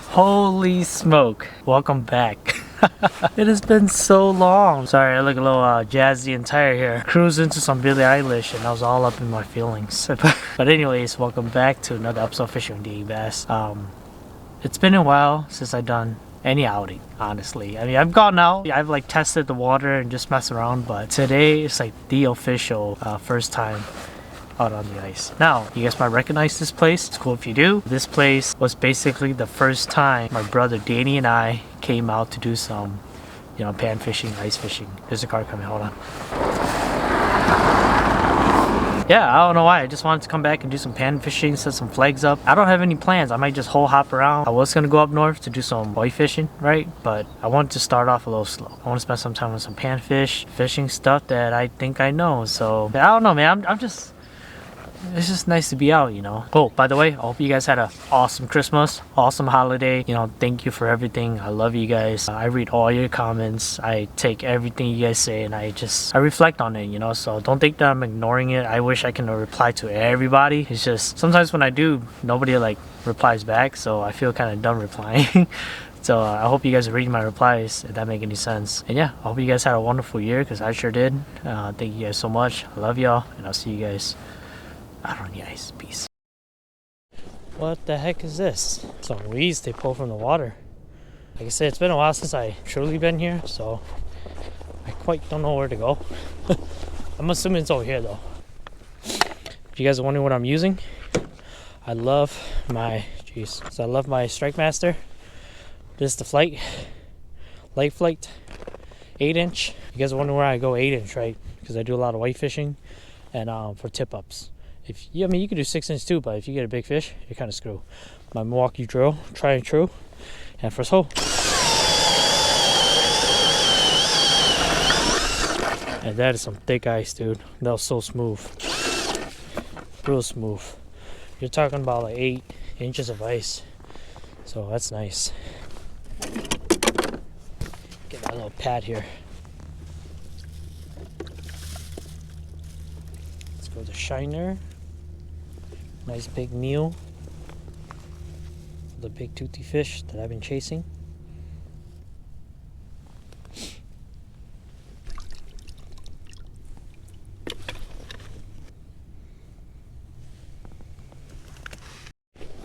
Holy smoke. Welcome back. It has been so long. Sorry, I look a little jazzy and tired here. Cruised into some Billie Eilish and I was all up in my feelings. But anyways, welcome back to another episode of Fishing with DYangBass. It's been a while since I've done any outing, honestly. I mean, I've gone out, I've like tested the water and just messed around, but today is like the official first time out on the ice. Now, you guys might recognize this place. It's cool if you do. This place was basically the first time my brother Danny and I came out to do some, you know, pan fishing, ice fishing. There's a car coming, hold on. Yeah, I don't know why. I just wanted to come back and do some pan fishing, set some flags up. I don't have any plans. I might just whole hop around. I was gonna go up north to do some white fishing, right? But I wanted to start off a little slow. I want to spend some time on some pan fishing stuff that I think I know. So I don't know, man. I'm just, it's just nice to be out, you know. Oh, by the way, I hope you guys had an awesome Christmas, awesome holiday. You know, thank you for everything. I love you guys. I read all your comments. I take everything you guys say and I reflect on it, you know. So don't think that I'm ignoring it. I wish I can reply to everybody. It's just sometimes when I do, nobody like replies back, so I feel kind of dumb replying. So I hope you guys are reading my replies, if that make any sense. And yeah, I hope you guys had a wonderful year, because I sure did. Thank you guys so much. I love y'all, and I'll see you guys out on the ice. Peace. What the heck is this? Some weeds they pull from the water. Like I said, it's been a while since I truly been here, so I quite don't know where to go. I'm assuming it's over here though. If you guys are wondering what I'm using, I love my I love my Strike Master. This is the Light Flight 8-inch. You guys are wondering where I go 8-inch, right? Because I do a lot of white fishing and for tip ups. I mean, you can do 6-inch too, but if you get a big fish, you're kind of screwed. My Milwaukee drill, try and true, and first hole. And that is some thick ice, dude. That was so smooth, real smooth. You're talking about like 8 inches of ice, so that's nice. Get that little pad here. Let's go to shiner. Nice big meal. The big toothy fish that I've been chasing.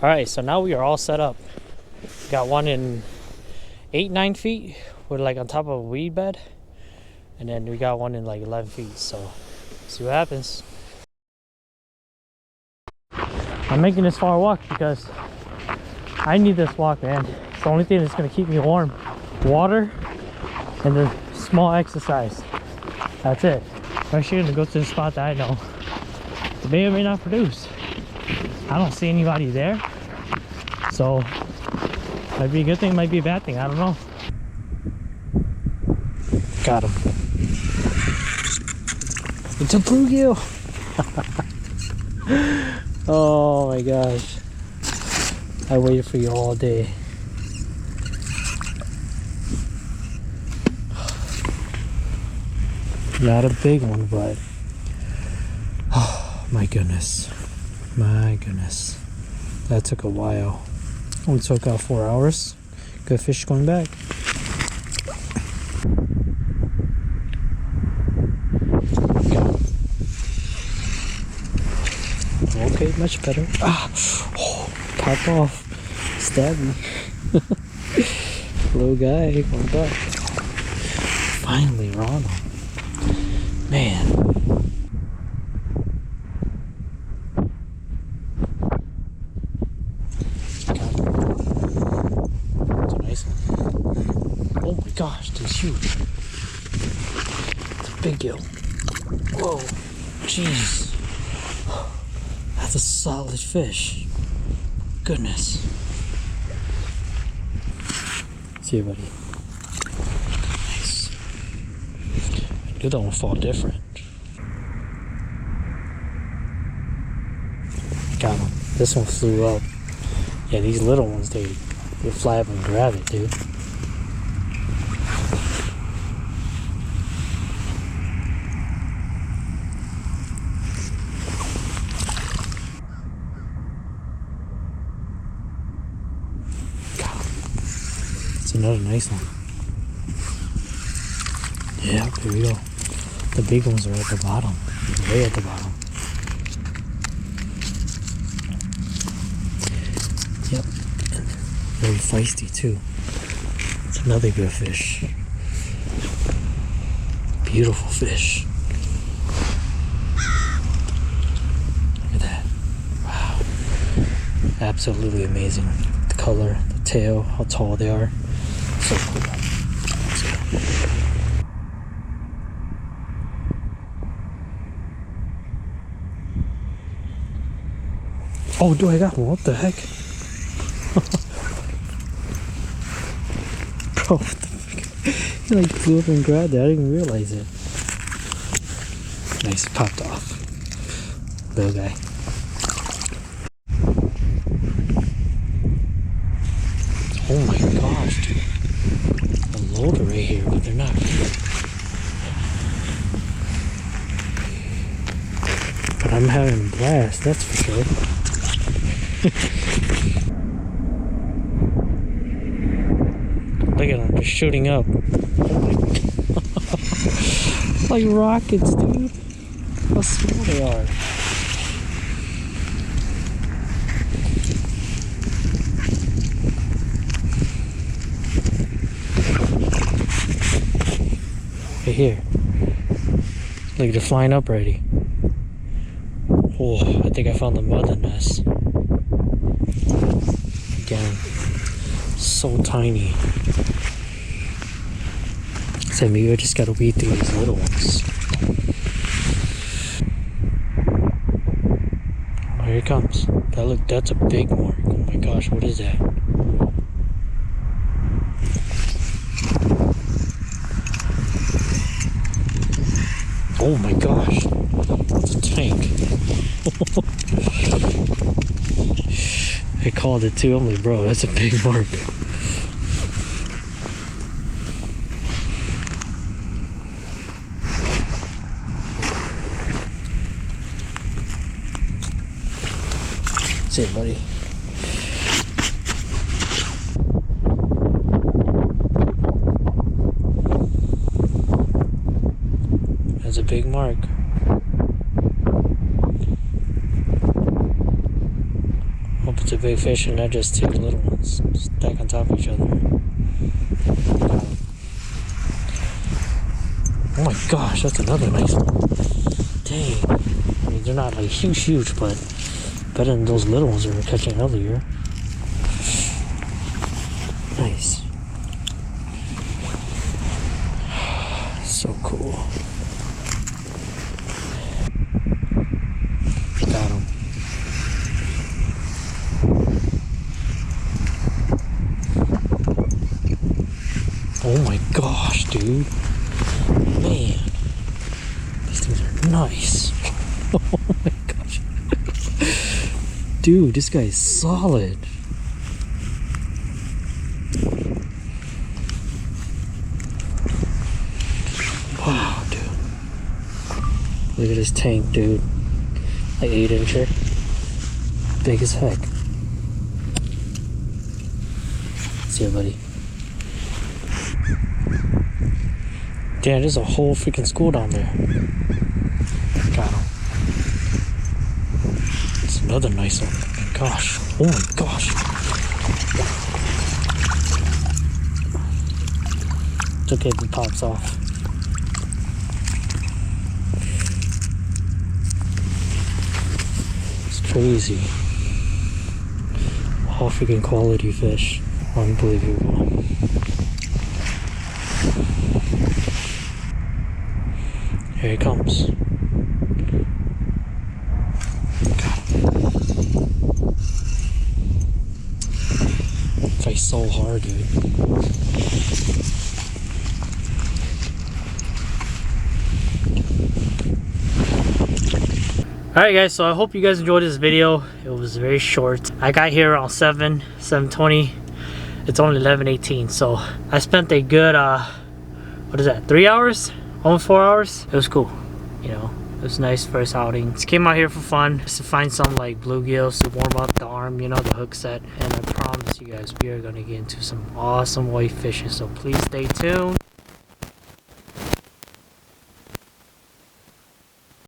Alright, so now we are all set up. Got one in 8-9 feet. We're like on top of a weed bed. And then we got one in like 11 feet. So, see what happens. I'm making this far walk because I need this walk, man. It's the only thing that's going to keep me warm. Water and the small exercise. That's it. I'm actually going to go to the spot that I know. It may or may not produce. I don't see anybody there. So, might be a good thing, might be a bad thing. I don't know. Got him. It's a bluegill. Oh my gosh. I waited for you all day. Not a big one, but oh my goodness. My goodness. That took a while. Only took out 4 hours. Good fish going back. Okay, much better. Ah, oh, pop off. Stab me. Little guy going back. Finally, Ronald. Man. It's a nice one. Oh my gosh, this is huge. It's a big gill. Whoa, jeez. That's a solid fish. Goodness. See you, buddy. Nice. I knew that one fall different. Got him. This one flew up. Yeah, these little ones, they fly up and grab it, dude. It's another nice one. Yeah, here we go. The big ones are at the bottom. Way at the bottom. Yep. And very feisty too. It's another good fish. Beautiful fish. Look at that. Wow. Absolutely amazing. The color, the tail, how tall they are. So cool. Let's go. Oh, do I got one? What the heck? Bro, what the fuck? He like flew up and grabbed it. I didn't even realize it. Nice, popped off. Little guy. Oh my gosh, dude. A loader right here, but they're not big. But I'm having a blast, that's for sure. Look at them, they're shooting up. Oh my God. Like rockets, dude. How small they are. Right here. Look, they're flying up already. Oh, I think I found the mother nest. Again, so tiny. So maybe I just gotta weed through these little ones. Oh, here it comes. That's a big mark. Oh my gosh, what is that? Oh my gosh, it's a tank. I called it too. I'm like, bro, that's a big mark. That's it, buddy. That's a big mark. Hope it's a big fish and not just two little ones stacked on top of each other. Oh my gosh, that's another nice one. Dang. I mean, they're not like huge, but better than those little ones we were catching earlier. Nice. So cool. Got him. Oh my gosh, dude. Man. These things are nice. Oh my gosh. Dude, this guy is solid. Wow, dude. Look at this tank, dude. Like 8-incher. Big as heck. See ya, buddy. Damn, there's a whole freaking school down there. Got him. It's another nice one. Oh my gosh. Oh my gosh. It's okay if it pops off. It's crazy. All freaking quality fish. Unbelievable. Here he comes. Fights so hard, dude. Alright guys, so I hope you guys enjoyed this video. It was very short. I got here around 7:20. It's only 11:18, so I spent a good what is that, 3 hours? Almost 4 hours. It was cool, you know. It was nice first outing. Just came out here for fun, just to find some like bluegills to warm up the arm, you know, the hook set. And I promise you guys, we are gonna get into some awesome white fishing. So please stay tuned.